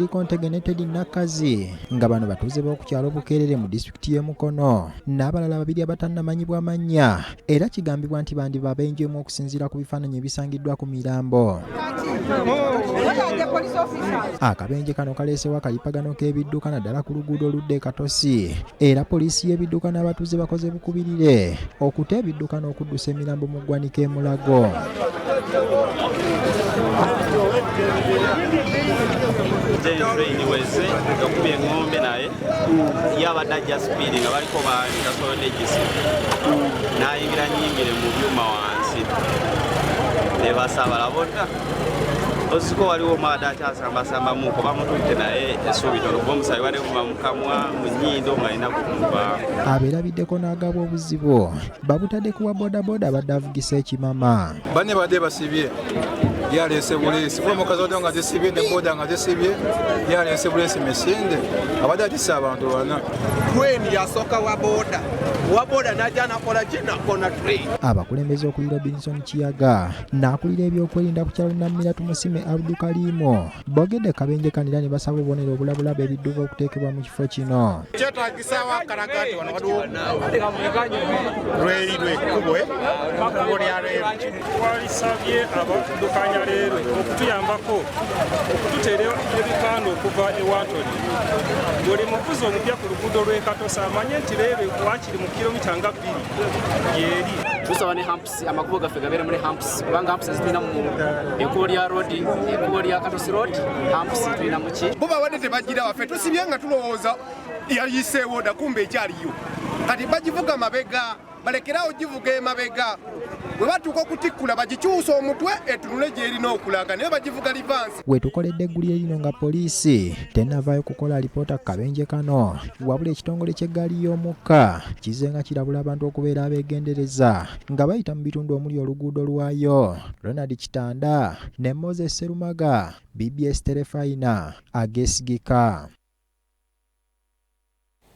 Kontegeneted nakazi nga bano batuuze b'okukyalo Bukeerere mu disitulikiti y'e Mukono n'abalala babiri abatannamanyibwa mannya era kigambibwa nti bandiba abenjemu okusinziira ku bifaananyi ebisangiddwa ku mirambo. Akabenje kano kaleesewo akalipagano k'ebidduka naddala ku luguudo oludda e Katosi era poliisi y'ebidduka n'abatuuze bakoze bukubirire okuta ebidduka n'okuddusa emirambo mu ggwanika e Mulago. Weze okubye engombe naye yabadde ajja sipiidi nga baliko basolodegisi n'ayingira nyingire mu byuma wansi Nebasaabala Booda osiko waliwo omwana akyasambasambamuko bamututte naye essuubi tono kuba omusayi wali kuva mu kamwa mu nnyindo ng'alina kumuva. Abeerabiddeko n'agaba obuzibu babutadde kuwa boodabooda abadde avugisa ekimama. Banne badde basibye yaleese buleesi kuba omukazi wadde nga zisibye ne booda nga zisibye yaleese buleesi Mesinde abadde atisse abantu bana. Treni yasooka wa booda n'ajja nakola kinakona train. Abakulembeze okuli Robinson Kiyaga n'akulira ebyokwerinda ku kyalo Nammira Tumusime Abdukaliimo bogedde kabenje kanira ne basaba obubonero obulabulaba ebidduka okuteekebwa mu kifo kino. Kyetagisawo akalaga nti wano waliwo lweri lwekubwe ekkubo lya leero. Twalisabye abaddukanya leero okutuyambako okututeera ebikaano okuva ewantoni. Buli muvuzi omupya ku luguudo lw'e Katosi amanye nti leero wakiri mu kilomita nga 2 yeri. Tusaba ne hamps amakubo gaffe gabeere muri hamps kubanga hamps zitulina mu ekkubo lya road ekkubo lya Katosi road hamps tulina mu ki. Bo bawadde tebagira waffe tusibye nga tulowooza yayiseewo dda kumbe ekyaliyo kati bagivuga mabega balekerawo givuga emabega bwe batuuka okutikkula bagikyusa omutwe etunule gy'erina okulaga naye bagivuga livansi. Wetukoledde eggulire lino nga poliisi tennavaayo kukola alipoota ku kabenje kano wabula ekitongole ky'eggaali y'omukka kizze nga kirabula abantu okubeera abeegendereza nga bayita mu bitundu omuli oluguudo lwayo. Ronald Kitanda ne Moses Serumaga, BBS Terefayina ageesigika.